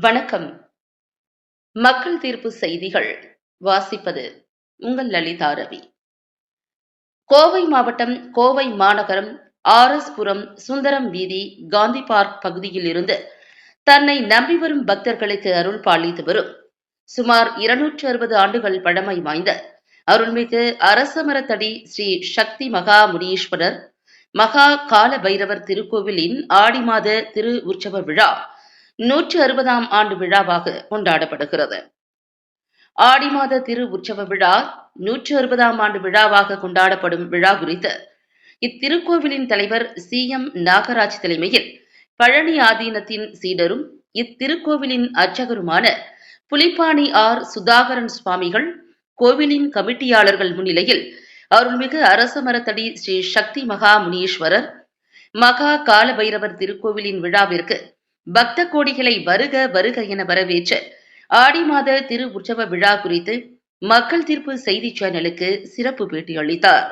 வணக்கம். மக்கள் தீர்ப்பு செய்திகள் வாசிப்பது உங்கள் லலிதா ரவி. கோவை மாவட்டம், கோவை மாநகரம், RS புரம், சுந்தரம் வீதி, காந்தி பார்க் பகுதியில் இருந்து தன்னை நம்பி வரும் பக்தர்களுக்கு அருள் பாலித்து வரும் சுமார் 260 ஆண்டுகள் பழமை வாய்ந்த அருள்மிகு அரசமரத்தடி ஸ்ரீ சக்தி மகா முனீஸ்வரர் மகா கால பைரவர் திருக்கோவிலின் ஆடி மாத திரு உற்சவ விழா 160ஆம் ஆண்டு விழாவாக கொண்டாடப்படுகிறது. ஆடி மாத திரு உற்சவ விழா 160ஆம் ஆண்டு விழாவாக கொண்டாடப்படும் விழா குறித்து இத்திருக்கோவிலின் தலைவர் CM நாகராஜ் தலைமையில் பழனி ஆதீனத்தின் சீடரும் இத்திருக்கோவிலின் அர்ச்சகருமான புலிப்பாணி சுதாகரன் சுவாமிகள் கோவிலின் கமிட்டியாளர்கள் முன்னிலையில் அருள்மிகு அரசமரத்தடி ஸ்ரீ சக்தி மகா முனீஸ்வரர் மகா கால பைரவர் திருக்கோவிலின் விழாவிற்கு பக்த கோடிகளை வருக வருக என வரவேற்று ஆடி மாத திரு உற்சவ விழா குறித்து மக்கள் தீர்ப்பு செய்தி சேனலுக்கு சிறப்பு பேட்டி அளித்தார்.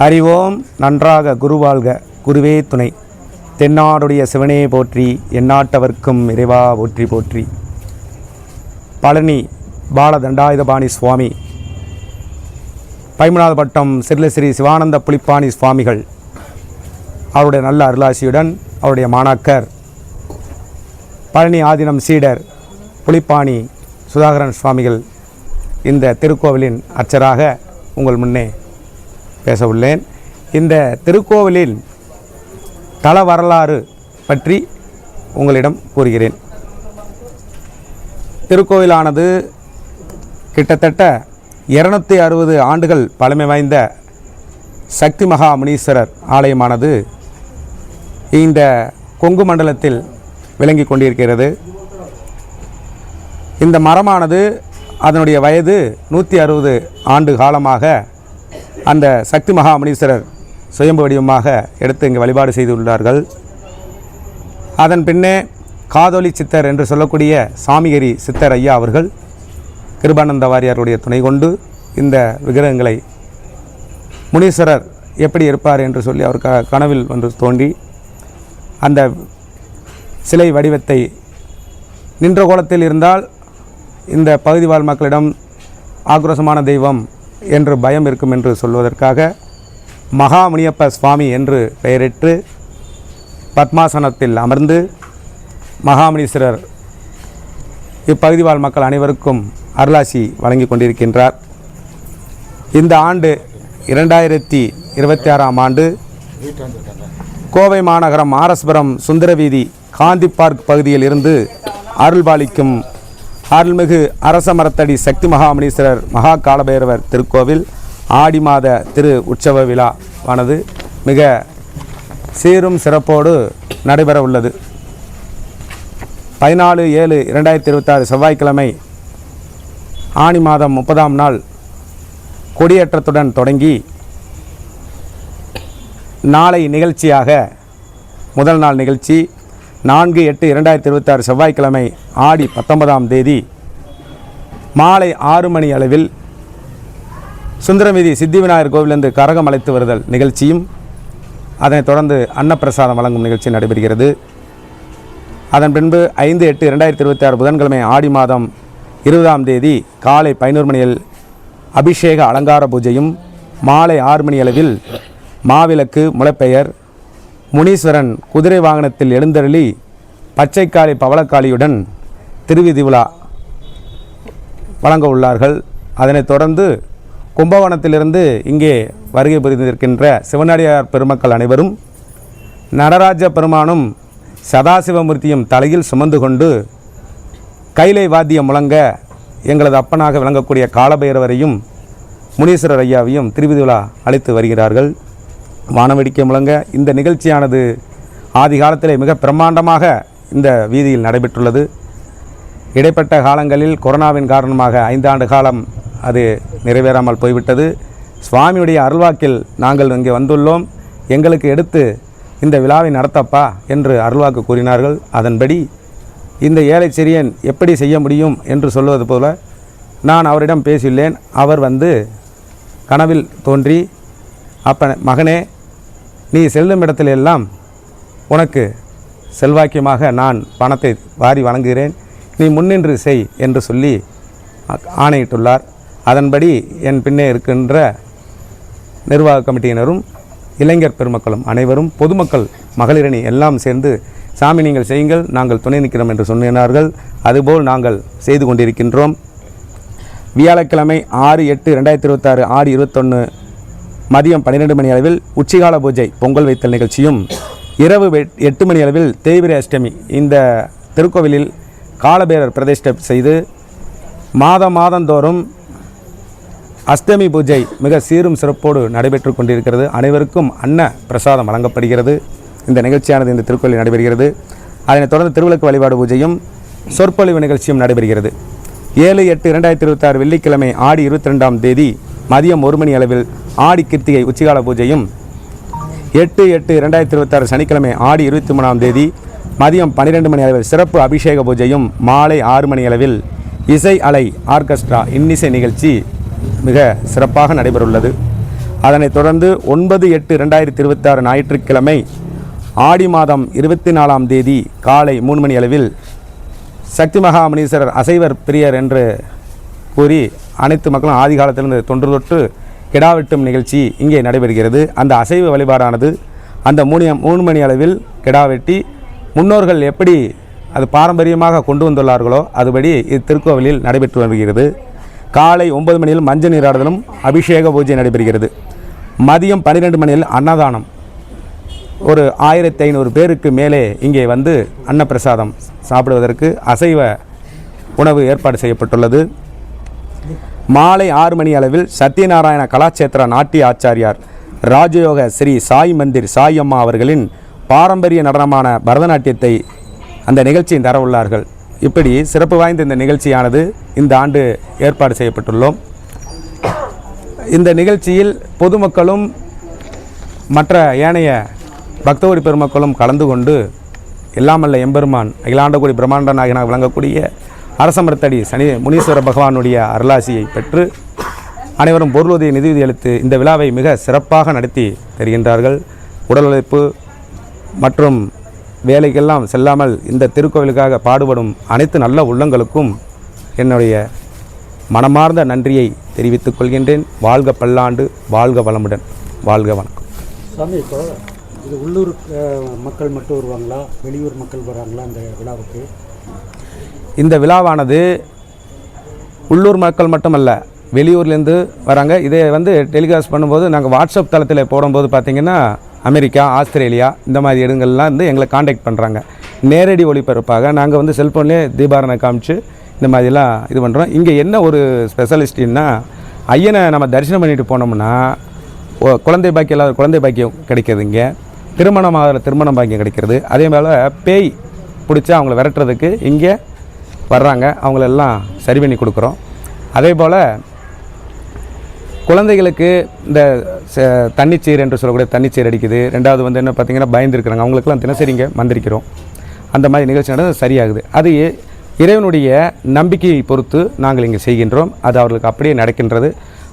அறிவோம் நன்றாக குருவாழ்க குருவே துணை. தென்னாடுடைய சிவனே போற்றி, எந்நாட்டவர்க்கும் இறைவா போற்றி போற்றி. பழனி பாலதண்டாயுதபாணி சுவாமி, பைமநாத பட்டம் சிறுலஸ்ரீ சிவானந்த புலிப்பாணி சுவாமிகள் அவருடைய நல்ல அருளாசியுடன் அவருடைய மாணாக்கர் பழனி ஆதீனம் சீடர் புலிப்பாணி சுதாகரன் சுவாமிகள் இந்த திருக்கோவிலின் அர்ச்சராக உங்கள் முன்னே பேச உள்ளேன். இந்த திருக்கோவிலின் தல வரலாறு பற்றி உங்களிடம் கூறுகிறேன். திருக்கோவிலானது கிட்டத்தட்ட 260 ஆண்டுகள் பழமை வாய்ந்த சக்தி மகா முனீஸ்வரர் ஆலயமானது இந்த கொங்கு மண்டலத்தில் விளங்கி கொண்டிருக்கிறது. இந்த மரமானது அதனுடைய வயது 160 ஆண்டு காலமாக அந்த சக்தி மகா முனீஸ்வரர் சுயம்பு வடிவமாக எடுத்து இங்கு வழிபாடு செய்துள்ளார்கள். அதன் பின்னே காதோலி சித்தர் என்று சொல்லக்கூடிய சாமிகிரி சித்தர் ஐயா அவர்கள் கிருபானந்த வாரியாருடைய துணை கொண்டு இந்த விக்கிரகங்களை முனீஸ்வரர் எப்படி இருப்பார் என்று சொல்லி அவர் கனவில் ஒன்று தோன்றி அந்த சிலை வடிவத்தை நின்ற கோலத்தில் இருந்தால் இந்த பகுதி வாழ் மக்களிடம் ஆக்ரோஷமான தெய்வம் என்று பயம் இருக்கும் என்று சொல்வதற்காக மகா முனியப்ப சுவாமி என்று பெயரிட்டு பத்மாசனத்தில் அமர்ந்து மகாமுனீஸ்வரர் இப்பகுதி வாழ் மக்கள் அனைவருக்கும் அருளாசி வழங்கி கொண்டிருக்கின்றார். இந்த ஆண்டு 2026ஆம் ஆண்டு கோவை மாநகரம் RS புரம் சுந்தரவீதி காந்தி பார்க் பகுதியில் இருந்து அருள்பாலிக்கும் அருள்மிகு அரசமரத்தடி சக்தி மகாமுனீஸ்வரர் மகா காலபைரவர் திருக்கோவில் ஆடி மாத திரு உற்சவ விழாவானது மிக சீரும் சிறப்போடு நடைபெற உள்ளது. 14/7/2026 செவ்வாய்க்கிழமை ஆனி மாதம் 30ஆம் நாள் கொடியேற்றத்துடன் தொடங்கி நாளை நிகழ்ச்சியாக முதல் நாள் நிகழ்ச்சி 4/8/2026 செவ்வாய்க்கிழமை ஆடி 19ஆம் தேதி மாலை 6 மணி அளவில் சுந்தரவீதி சித்தி விநாயகர் கோவிலிருந்து கரகம் அழைத்து வருதல் நிகழ்ச்சியும் அதனைத் தொடர்ந்து அன்னப்பிரசாதம் வழங்கும் நிகழ்ச்சி நடைபெறுகிறது. அதன் பின்பு 5/8/2026 புதன்கிழமை ஆடி மாதம் 20ஆம் தேதி காலை 11 மணியில் அபிஷேக அலங்கார பூஜையும், மாலை 6 மணி அளவில் மாவிளக்கு, முளைப்பெயர், முனீஸ்வரன் குதிரை வாகனத்தில் எழுந்தருளி பச்சைக்காளி பவளக்காளியுடன் திருவிதி விழா வழங்க உள்ளார்கள். அதனைத் தொடர்ந்து கும்பகோணத்திலிருந்து இங்கே வருகை புரிந்திருக்கின்ற சிவனடியார் பெருமக்கள் அனைவரும் நடராஜ பெருமானும் சதாசிவமூர்த்தியும் தலையில் சுமந்து கொண்டு கைலை வாத்தியம் முழங்க எங்களது அப்பனாக விளங்கக்கூடிய காலபைரவரையும் முனீஸ்வரர் ஐயாவையும் திருவிதி விழா அழைத்து வருகிறார்கள். வானவேடிக்கை முழங்க இந்த நிகழ்ச்சியானது ஆதி காலத்திலே மிக பிரம்மாண்டமாக இந்த வீதியில் நடைபெற்றுள்ளது. இடைப்பட்ட காலங்களில் கொரோனாவின் காரணமாக 5 ஆண்டு காலம் அது நிறைவேறாமல் போய்விட்டது. சுவாமியுடைய அருள்வாக்கில் நாங்கள் இங்கே வந்துள்ளோம், எங்களுக்கு எடுத்து இந்த விழாவை நடத்தப்பா என்று அருள்வாக்கு கூறினார்கள். அதன்படி இந்த ஏழை சிறியன் எப்படி செய்ய முடியும் என்று சொல்வது போல நான் அவரிடம் பேசியுள்ளேன். அவர் வந்து கனவில் தோன்றி, மகனே, நீ செல்லும் இடத்திலெல்லாம் உனக்கு செல்வாக்கியமாக நான் பணத்தை வாரி வழங்குகிறேன், நீ முன்னின்று செய் என்று சொல்லி ஆணையிட்டுள்ளார். அதன்படி என் பின்னே இருக்கின்ற நிர்வாக கமிட்டியினரும் இளைஞர் பெருமக்களும் அனைவரும் பொதுமக்கள் மகளிரணி எல்லாம் சேர்ந்து, சாமி நீங்கள் செய்யுங்கள், நாங்கள் துணை நிற்கிறோம் என்று சொன்னார்கள். அதுபோல் நாங்கள் செய்து கொண்டிருக்கின்றோம். வியாழக்கிழமை 6/8/2026 6/21 மதியம் 12 மணி அளவில் உச்சிகால பூஜை பொங்கல் வைத்தல் நிகழ்ச்சியும், இரவு 8 மணி அளவில் தேய்பிரை அஷ்டமி இந்த திருக்கோவிலில் காலபைரவர் பிரதிஷ்டை செய்து மாதந்தோறும் அஷ்டமி பூஜை மிக சீரும் சிறப்போடு நடைபெற்று கொண்டிருக்கிறது. அனைவருக்கும் அன்ன பிரசாதம் வழங்கப்படுகிறது. இந்த நிகழ்ச்சியானது இந்த திருக்கோயிலில் நடைபெறுகிறது. அதனைத் தொடர்ந்து திருவிளக்கு வழிபாடு பூஜையும் சொற்பொழிவு நிகழ்ச்சியும் நடைபெறுகிறது. 7/8/2026 வெள்ளிக்கிழமை ஆடி 22ஆம் தேதி மதியம் 1 மணி அளவில் ஆடி கிருத்திகை உச்சிகால பூஜையும், 8/8/2026 சனிக்கிழமை ஆடி 23ஆம் தேதி மதியம் 12 மணி அளவில் சிறப்பு அபிஷேக பூஜையும், மாலை 6 மணி அளவில் இசை அலை ஆர்கெஸ்ட்ரா இன்னிசை நிகழ்ச்சி மிக சிறப்பாக நடைபெறவுள்ளது. அதனைத் தொடர்ந்து 9/8/2026 ஞாயிற்றுக்கிழமை ஆடி மாதம் 24ஆம் தேதி காலை 3 மணி அளவில் சக்தி மகாமுனீஸ்வரர் அசைவர் பிரியர் என்று கூறி அனைத்து மக்களும் ஆதி காலத்திலிருந்து தொன்று தொட்டு கிடா வெட்டும் நிகழ்ச்சி இங்கே நடைபெறுகிறது. அந்த அசைவ வழிபாடானது அந்த 3 மணி அளவில் கிடா வெட்டி முன்னோர்கள் எப்படி அது பாரம்பரியமாக கொண்டு வந்துள்ளார்களோ அதுபடி இத்திருக்கோவிலில் நடைபெற்று வருகிறது. காலை 9 மணியில் மஞ்சள் நீராடுதலும் அபிஷேக பூஜை நடைபெறுகிறது. மதியம் 12 மணியில் அன்னதானம், ஒரு 1500 பேருக்கு மேலே இங்கே வந்து அன்னப்பிரசாதம் சாப்பிடுவதற்கு அசைவ உணவு ஏற்பாடு செய்யப்பட்டுள்ளது. மாலை 6 மணி அளவில் சத்யநாராயண கலாச்சேத்திர நாட்டிய ஆச்சாரியார் ராஜயோக ஸ்ரீ சாய் மந்திர் சாய் அம்மா அவர்களின் பாரம்பரிய நடனமான பரதநாட்டியத்தை அந்த நிகழ்ச்சியின் தர உள்ளார்கள். இப்படி சிறப்பு வாய்ந்த இந்த நிகழ்ச்சியானது இந்த ஆண்டு ஏற்பாடு செய்யப்பட்டுள்ளோம். இந்த நிகழ்ச்சியில் பொதுமக்களும் மற்ற ஏனைய பக்தகோடி பெருமக்களும் கலந்து கொண்டு எல்லாமல்ல எம்பெருமான் அகிலாண்டகோடி பிரம்மாண்ட நாயகனாக விளங்கக்கூடிய அரசமரத்தடி சனி முனீஸ்வர பகவானுடைய அருளாசியை பெற்று அனைவரும் பொருளுதவி நிதியுதவி அளித்து இந்த விழாவை மிக சிறப்பாக நடத்தி தருகின்றார்கள். உடல் உழைப்பு மற்றும் வேலைக்கெல்லாம் செல்லாமல் இந்த திருக்கோவிலுக்காக பாடுபடும் அனைத்து நல்ல உள்ளங்களுக்கும் என்னுடைய மனமார்ந்த நன்றியை தெரிவித்துக் கொள்கின்றேன். வாழ்க பல்லாண்டு, வாழ்க வளமுடன், வாழ்க வணக்கம். சாமி, இப்போ இது உள்ளூர் மக்கள் மட்டும் வருவாங்களா, வெளியூர் மக்கள் வராங்களா இந்த விழாவுக்கு? இந்த விழாவானது உள்ளூர் மக்கள் மட்டுமல்ல, வெளியூர்லேருந்து வராங்க. இதை டெலிகாஸ்ட் பண்ணும்போது நாங்கள் வாட்ஸ்அப் தளத்தில் போடும்போது பார்த்திங்கன்னா அமெரிக்கா, ஆஸ்திரேலியா இந்த மாதிரி இடங்கள்லாம் எங்களை காண்டாக்ட் பண்ணுறாங்க. நேரடி ஒளிபரப்பாக நாங்கள் செல்ஃபோன்லேயே தீபாரணை காமிச்சு இந்த மாதிரிலாம் இது பண்ணுறோம். இங்கே என்ன ஒரு ஸ்பெஷலிஸ்டின்னா, ஐயனை நம்ம தரிசனம் பண்ணிட்டு போனோம்னா குழந்தை பாக்கியம் இல்லாத குழந்தை பாக்கியம் கிடைக்கிறது, இங்கே திருமணமாகிற திருமணம் பாக்கியம் கிடைக்கிறது. அதே போல் பேய் பிடிச்சா அவங்கள விரட்டுறதுக்கு இங்கே வர்றாங்க, அவங்களெல்லாம் சரி பண்ணி கொடுக்குறோம். அதே போல் குழந்தைகளுக்கு இந்த தண்ணிச்சீர் என்று சொல்லக்கூடிய தண்ணிச்சீர் அடிக்குது. ரெண்டாவது என்ன பார்த்திங்கன்னா பயந்துருக்குறாங்க, அவங்களுக்கெல்லாம் தினசரி இங்கே மந்திரிக்கிறோம். அந்த மாதிரி நிகழ்ச்சி நடந்து சரியாகுது. அது இறைவனுடைய நம்பிக்கையை பொறுத்து நாங்கள் இங்கே செய்கின்றோம். அது அவர்களுக்கு அப்படியே நடக்கின்றது.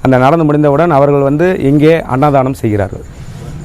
அந்த நடந்து முடிந்தவுடன் அவர்கள் இங்கே அன்னதானம் செய்கிறார்கள்.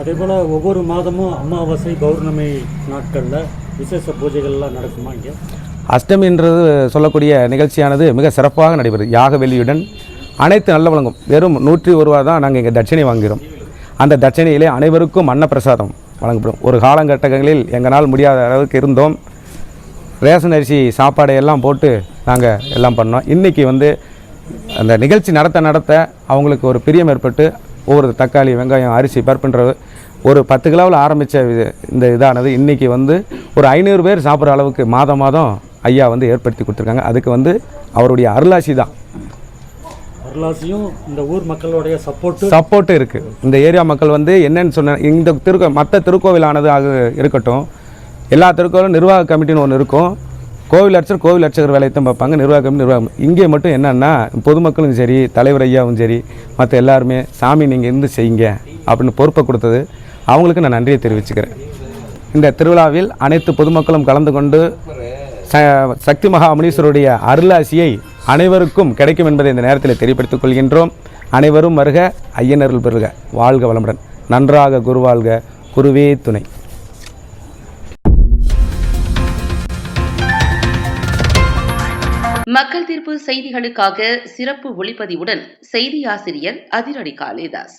அதே போல் ஒவ்வொரு மாதமும் அமாவாசை பௌர்ணமி நாட்களில் விசேஷ பூஜைகள்லாம் நடக்குமா இங்கே? அஷ்டமின்றது சொல்லக்கூடிய நிகழ்ச்சியானது மிக சிறப்பாக நடைபெறுது. யாக வெள்ளியுடன் அனைத்து நல்ல வழங்கும். வெறும் 101 ரூபா தான் நாங்கள் இங்கே தட்சணை வாங்குகிறோம். அந்த தட்சணையிலே அனைவருக்கும் அன்னப்பிரசாதம் வழங்கப்படும். ஒரு காலகட்டங்களில் எங்களால் முடியாத அளவுக்கு இருந்தோம். ரேஷன் அரிசி சாப்பாடை எல்லாம் போட்டு நாங்கள் எல்லாம் பண்ணோம். இன்றைக்கி அந்த நிகழ்ச்சி நடத்த அவங்களுக்கு ஒரு பிரியம் ஏற்பட்டு ஒவ்வொரு தக்காளி, வெங்காயம், அரிசி, பருப்புன்ற ஒரு 10 கிலோவில் ஆரம்பித்த இந்த இதானது இன்றைக்கி ஒரு 500 பேர் சாப்பிட்ற அளவுக்கு மாதம் ஐயா ஏற்படுத்தி கொடுத்துருக்காங்க. அதுக்கு அவருடைய அருளாசி தான். அருளாசியும் இந்த ஊர் மக்களுடைய சப்போர்ட்டு இருக்குது. இந்த ஏரியா மக்கள் என்னன்னு சொன்ன இந்த மற்ற திருக்கோவிலானது இருக்கட்டும், எல்லா திருக்கோவிலும் நிர்வாக கமிட்டின்னு ஒன்று இருக்கும். கோவில் அர்ச்சகர் வேலையைத்தான் பார்ப்பாங்க. நிர்வாகம் இங்கே மட்டும் என்னென்னா பொதுமக்களும் சரி, தலைவர் ஐயாவும் சரி, மற்ற எல்லாருமே சாமி நீங்கள் இருந்து செய்யுங்க அப்படின்னு பொறுப்பை கொடுத்தது அவங்களுக்கு நான் நன்றியை தெரிவிச்சுக்கிறேன். இந்த திருவிழாவில் அனைத்து பொதுமக்களும் கலந்து கொண்டு சக்தி மகா முனீஸ்வருடைய அருளாசியை அனைவருக்கும் கிடைக்கும் என்பதை இந்த நேரத்தில் தெரியப்படுத்திக் கொள்கின்றோம். அனைவரும் வருக, ஐயனர்கள் பெறுக. வாழ்க வளமுடன். நன்றாக குருவாழ்க, குருவே துணை. மக்கள் தீர்ப்பு செய்திகளுக்காக சிறப்பு ஒளிப்பதிவுடன் செய்தி ஆசிரியர் அதிரடி காளிதாஸ்.